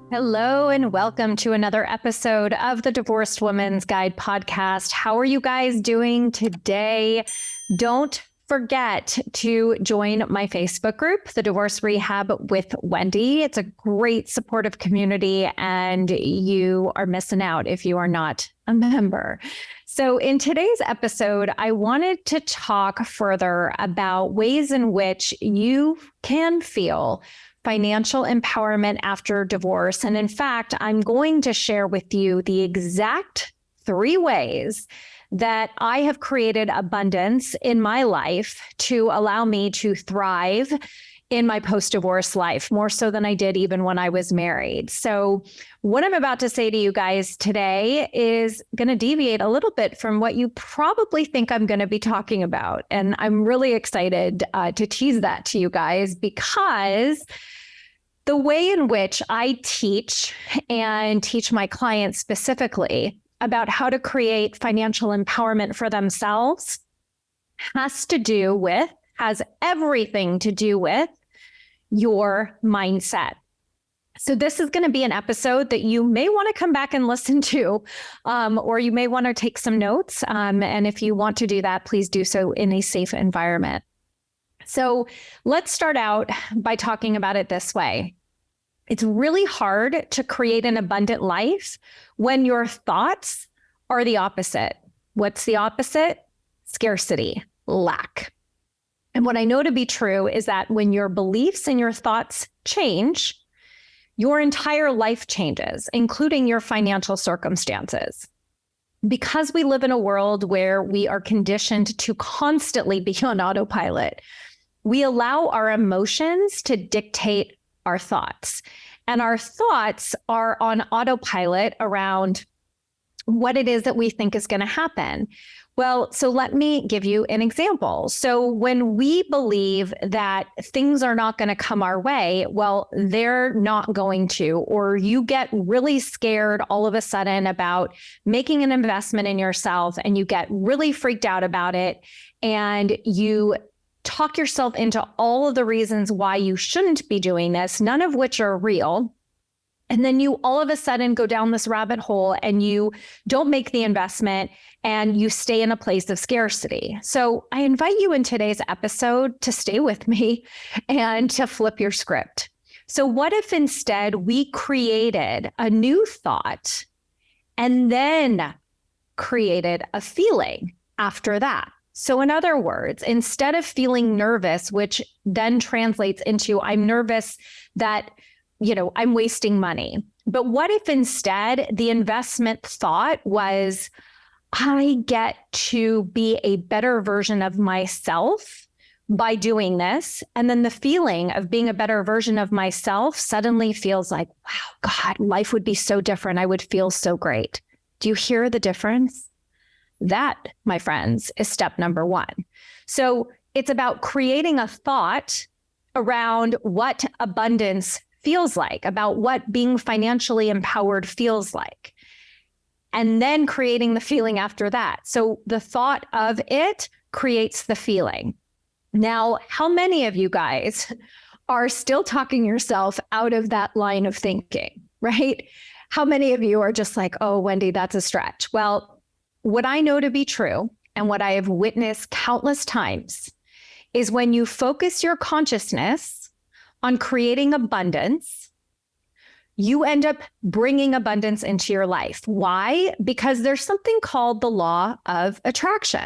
Hello and welcome to another episode of the Divorced Woman's Guide podcast. How are you guys doing today? Don't forget to join my Facebook group, The Divorce Rehab with Wendy. It's a great supportive community and you are missing out if you are not a member. So in today's episode, I wanted to talk further about ways in which you can feel financial empowerment after divorce. And in fact, I'm going to share with you the exact 3 ways that I have created abundance in my life to allow me to thrive in my post-divorce life, more so than I did even when I was married. So what I'm about to say to you guys today is going to deviate a little bit from what you probably think I'm going to be talking about. And I'm really excited to tease that to you guys, because the way in which I teach and teach my clients specifically about how to create financial empowerment for themselves has everything to do with your mindset. So this is going to be an episode that you may want to come back and listen to, or you may want to take some notes. And if you want to do that, please do so in a safe environment. So let's start out by talking about it this way. It's really hard to create an abundant life when your thoughts are the opposite. What's the opposite? Scarcity, lack. And what I know to be true is that when your beliefs and your thoughts change, your entire life changes, including your financial circumstances. Because we live in a world where we are conditioned to constantly be on autopilot, we allow our emotions to dictate our thoughts. And our thoughts are on autopilot around what it is that we think is going to happen. Well, so let me give you an example. So when we believe that things are not going to come our way, well, they're not going to, or you get really scared all of a sudden about making an investment in yourself and you get really freaked out about it and you talk yourself into all of the reasons why you shouldn't be doing this, none of which are real. And then you all of a sudden go down this rabbit hole and you don't make the investment and you stay in a place of scarcity. So I invite you in today's episode to stay with me and to flip your script. So what if instead we created a new thought and then created a feeling after that? So in other words, instead of feeling nervous, which then translates into I'm nervous that, I'm wasting money. But what if instead the investment thought was, I get to be a better version of myself by doing this. And then the feeling of being a better version of myself suddenly feels like, wow, God, life would be so different. I would feel so great. Do you hear the difference? That, my friends, is step number 1. So it's about creating a thought around what abundance feels like, about what being financially empowered feels like, and then creating the feeling after that. So the thought of it creates the feeling. Now, how many of you guys are still talking yourself out of that line of thinking, right? How many of you are just like, oh, Wendy, that's a stretch? Well, what I know to be true and what I have witnessed countless times is when you focus your consciousness on creating abundance, you end up bringing abundance into your life. Why? Because there's something called the law of attraction.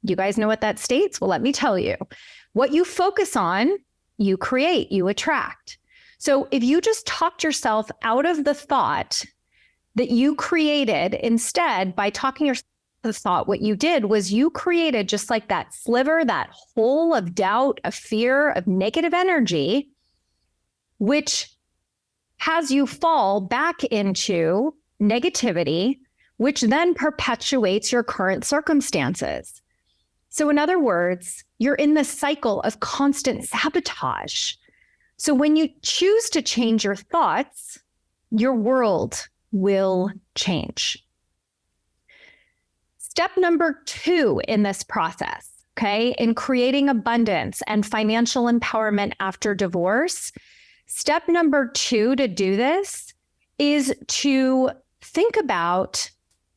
You guys know what that states? Well, let me tell you. What you focus on, you create, you attract. So if you just talked yourself out of the thought that you created instead by talking yourself the thought, what you did was you created just like that sliver, that hole of doubt, of fear, of negative energy, which has you fall back into negativity, which then perpetuates your current circumstances. So in other words, you're in the cycle of constant sabotage. So when you choose to change your thoughts, your world will change. Step number 2 in this process, okay, in creating abundance and financial empowerment after divorce, step number 2 to do this is to think about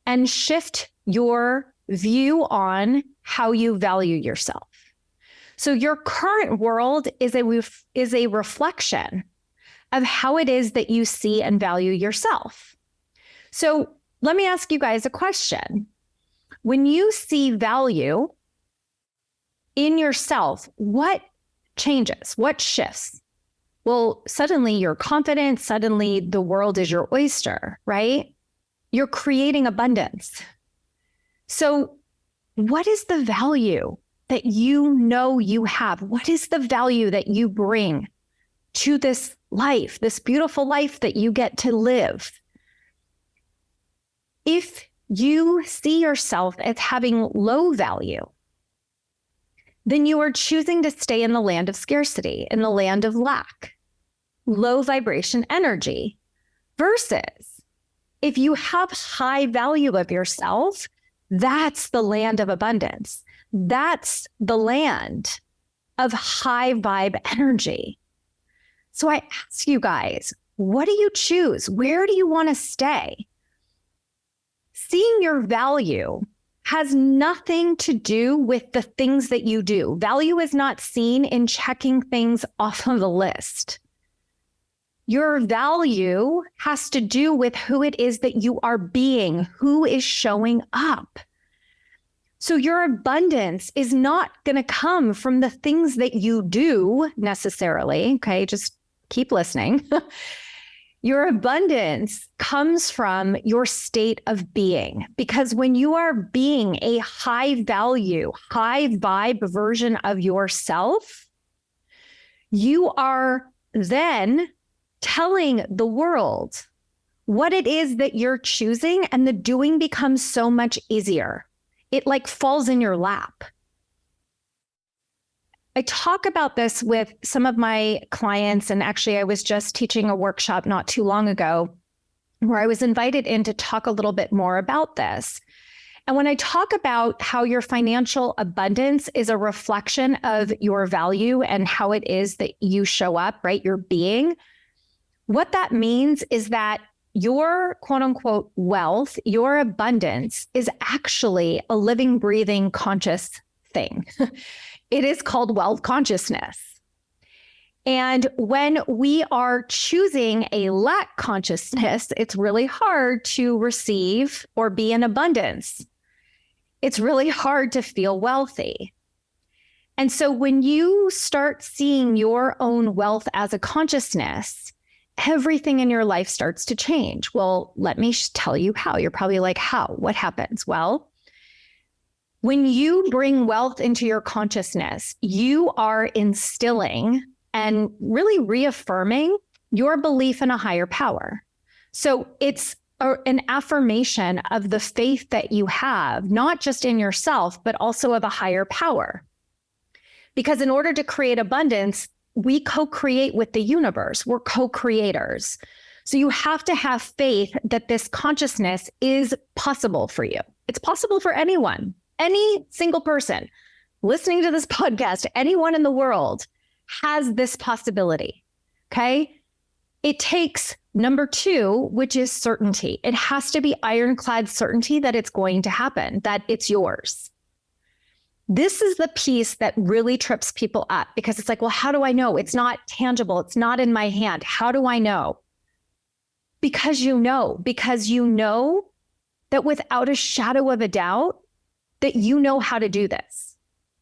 and shift your view on how you value yourself. So your current world is a reflection of how it is that you see and value yourself. So let me ask you guys a question. When you see value in yourself, what changes? What shifts? Well, suddenly you're confident. Suddenly the world is your oyster, right? You're creating abundance. So what is the value that you know you have? What is the value that you bring to this life, this beautiful life that you get to live? If you see yourself as having low value, then you are choosing to stay in the land of scarcity, in the land of lack, low vibration energy, versus if you have high value of yourself, that's the land of abundance. That's the land of high vibe energy. So I ask you guys, what do you choose? Where do you want to stay? Seeing your value has nothing to do with the things that you do. Value is not seen in checking things off of the list. Your value has to do with who it is that you are being, who is showing up. So your abundance is not going to come from the things that you do necessarily. Okay, just keep listening. Your abundance comes from your state of being, because when you are being a high value, high vibe version of yourself, you are then telling the world what it is that you're choosing, and the doing becomes so much easier. It like falls in your lap. I talk about this with some of my clients, and actually I was just teaching a workshop not too long ago where I was invited in to talk a little bit more about this. And when I talk about how your financial abundance is a reflection of your value and how it is that you show up, right? Your being, what that means is that your quote unquote wealth, your abundance is actually a living, breathing, conscious thing. It is called wealth consciousness. And when we are choosing a lack consciousness, it's really hard to receive or be in abundance. It's really hard to feel wealthy. And so when you start seeing your own wealth as a consciousness, everything in your life starts to change. Well, let me tell you how. You're probably like, how? What happens? Well, when you bring wealth into your consciousness, you are instilling and really reaffirming your belief in a higher power. So it's an affirmation of the faith that you have, not just in yourself, but also of a higher power. Because in order to create abundance, we co-create with the universe. We're co-creators. So you have to have faith that this consciousness is possible for you. It's possible for anyone. Any single person listening to this podcast, anyone in the world has this possibility, okay? It takes number 2, which is certainty. It has to be ironclad certainty that it's going to happen, that it's yours. This is the piece that really trips people up, because it's like, well, how do I know? It's not tangible. It's not in my hand. How do I know? Because you know that without a shadow of a doubt, that you know how to do this,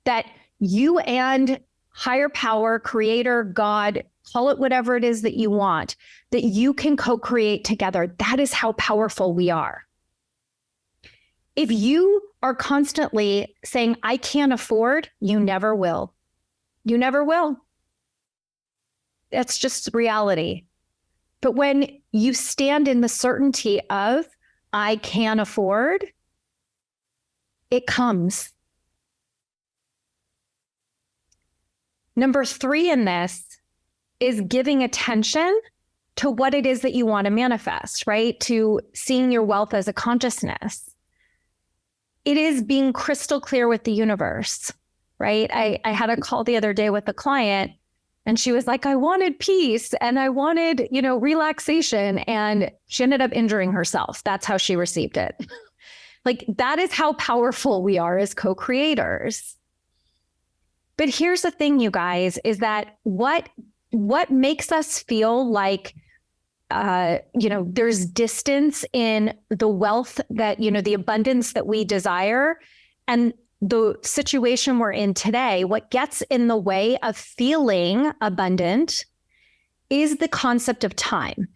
that you and higher power, creator, God, call it whatever it is that you want, that you can co-create together. That is how powerful we are. If you are constantly saying, I can't afford, you never will. You never will. That's just reality. But when you stand in the certainty of, I can afford, it comes. Number 3 in this is giving attention to what it is that you want to manifest, right? To seeing your wealth as a consciousness. It is being crystal clear with the universe, right? I had a call the other day with a client, And she was like, I wanted peace and I wanted, relaxation. And she ended up injuring herself. That's how she received it. Like, that is how powerful we are as co-creators. But here's the thing, you guys, is that what makes us feel like, there's distance in the wealth that, the abundance that we desire and the situation we're in today, what gets in the way of feeling abundant is the concept of time.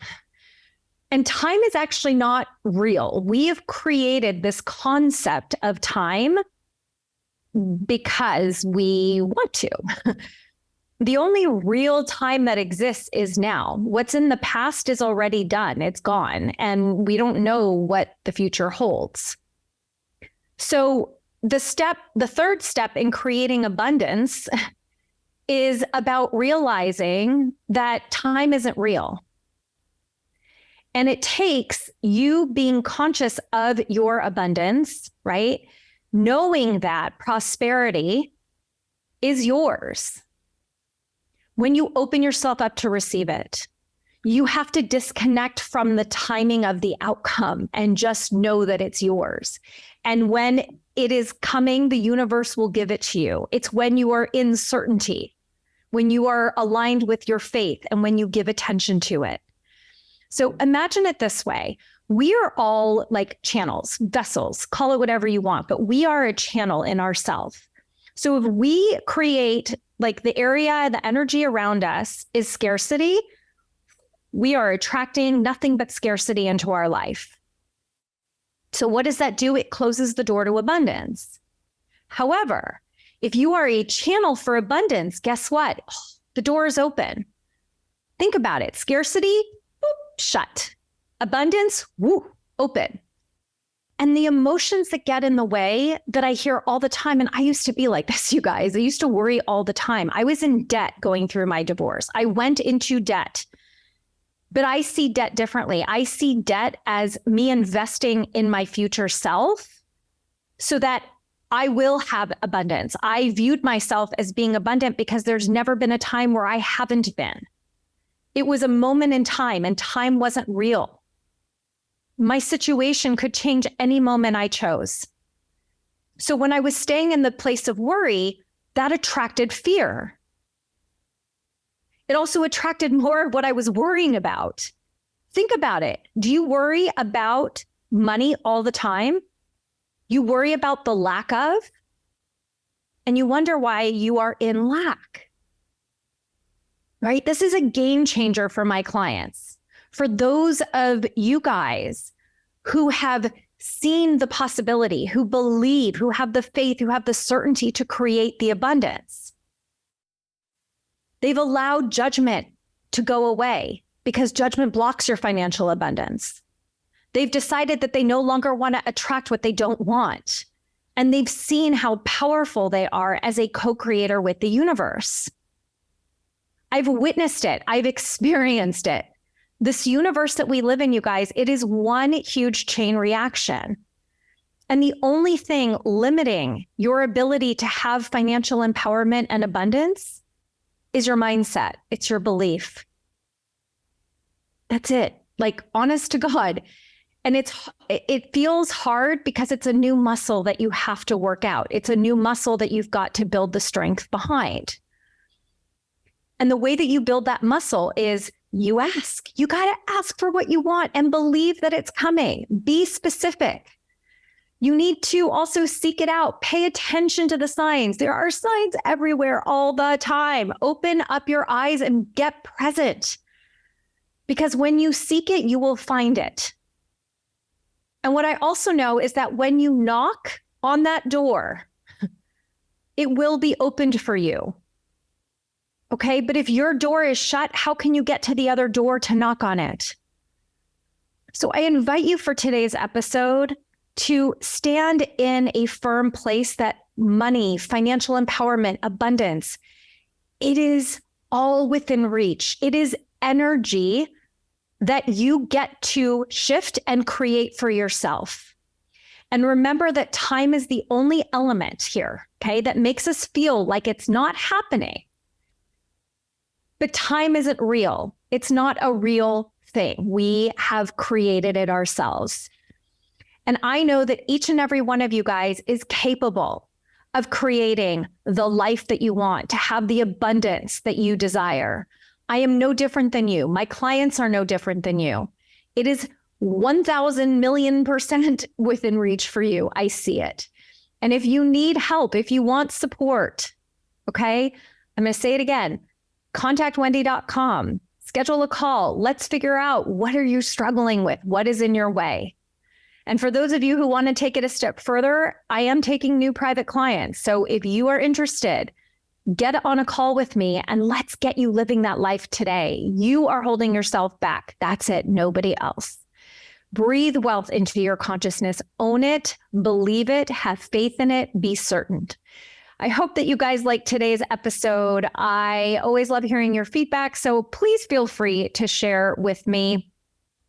And time is actually not real. We have created this concept of time because we want to. The only real time that exists is now. What's in the past is already done. It's gone. And we don't know what the future holds. So the third step in creating abundance is about realizing that time isn't real. And it takes you being conscious of your abundance, right? Knowing that prosperity is yours. When you open yourself up to receive it, you have to disconnect from the timing of the outcome and just know that it's yours. And when it is coming, the universe will give it to you. It's when you are in certainty, when you are aligned with your faith, and when you give attention to it. So imagine it this way. We are all like channels, vessels, call it whatever you want, but we are a channel in ourselves. So if we create like the area, the energy around us is scarcity, we are attracting nothing but scarcity into our life. So what does that do? It closes the door to abundance. However, if you are a channel for abundance, guess what? The door is open. Think about it. Scarcity, boop, shut. Abundance, woo, open. And the emotions that get in the way that I hear all the time, and I used to be like this, you guys, I used to worry all the time. I was in debt going through my divorce. I went into debt. But I see debt differently. I see debt as me investing in my future self so that I will have abundance. I viewed myself as being abundant because there's never been a time where I haven't been. It was a moment in time, and time wasn't real. My situation could change any moment I chose. So when I was staying in the place of worry, that attracted fear. It also attracted more of what I was worrying about. Think about it. Do you worry about money all the time? You worry about the lack of, and you wonder why you are in lack, right? This is a game changer for my clients. For those of you guys who have seen the possibility, who believe, who have the faith, who have the certainty to create the abundance. They've allowed judgment to go away because judgment blocks your financial abundance. They've decided that they no longer want to attract what they don't want. And they've seen how powerful they are as a co-creator with the universe. I've witnessed it. I've experienced it. This universe that we live in, you guys, it is one huge chain reaction. And the only thing limiting your ability to have financial empowerment and abundance is your mindset. It's your belief. That's it. Like, honest to God. And it feels hard because it's a new muscle that you have to work out. It's a new muscle that you've got to build the strength behind. And the way that you build that muscle is you ask. You got to ask for what you want and believe that it's coming. Be specific. You need to also seek it out. Pay attention to the signs. There are signs everywhere all the time. Open up your eyes and get present. Because when you seek it, you will find it. And what I also know is that when you knock on that door, it will be opened for you. Okay, but if your door is shut, how can you get to the other door to knock on it? So I invite you for today's episode to stand in a firm place that money, financial empowerment, abundance, it is all within reach. It is energy that you get to shift and create for yourself. And remember that time is the only element here, okay, that makes us feel like it's not happening. But time isn't real. It's not a real thing. We have created it ourselves. And I know that each and every one of you guys is capable of creating the life that you want, to have the abundance that you desire. I am no different than you. My clients are no different than you. It is 1,000,000,000% within reach for you. I see it. And if you need help, if you want support, okay, I'm going to say it again, contactwendy.com, schedule a call. Let's figure out, what are you struggling with? What is in your way? And for those of you who want to take it a step further, I am taking new private clients. So if you are interested, get on a call with me and let's get you living that life today. You are holding yourself back. That's it. Nobody else. Breathe wealth into your consciousness. Own it, believe it, have faith in it, be certain. I hope that you guys liked today's episode. I always love hearing your feedback, so please feel free to share with me.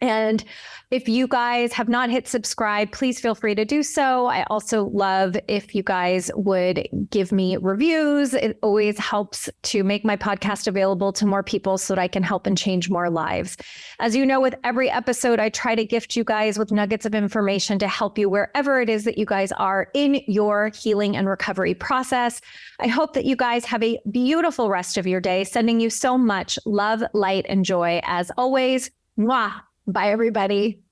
And if you guys have not hit subscribe, please feel free to do so. I also love if you guys would give me reviews. It always helps to make my podcast available to more people so that I can help and change more lives. As you know, with every episode, I try to gift you guys with nuggets of information to help you wherever it is that you guys are in your healing and recovery process. I hope that you guys have a beautiful rest of your day, sending you so much love, light, and joy as always. Mwah. Bye, everybody.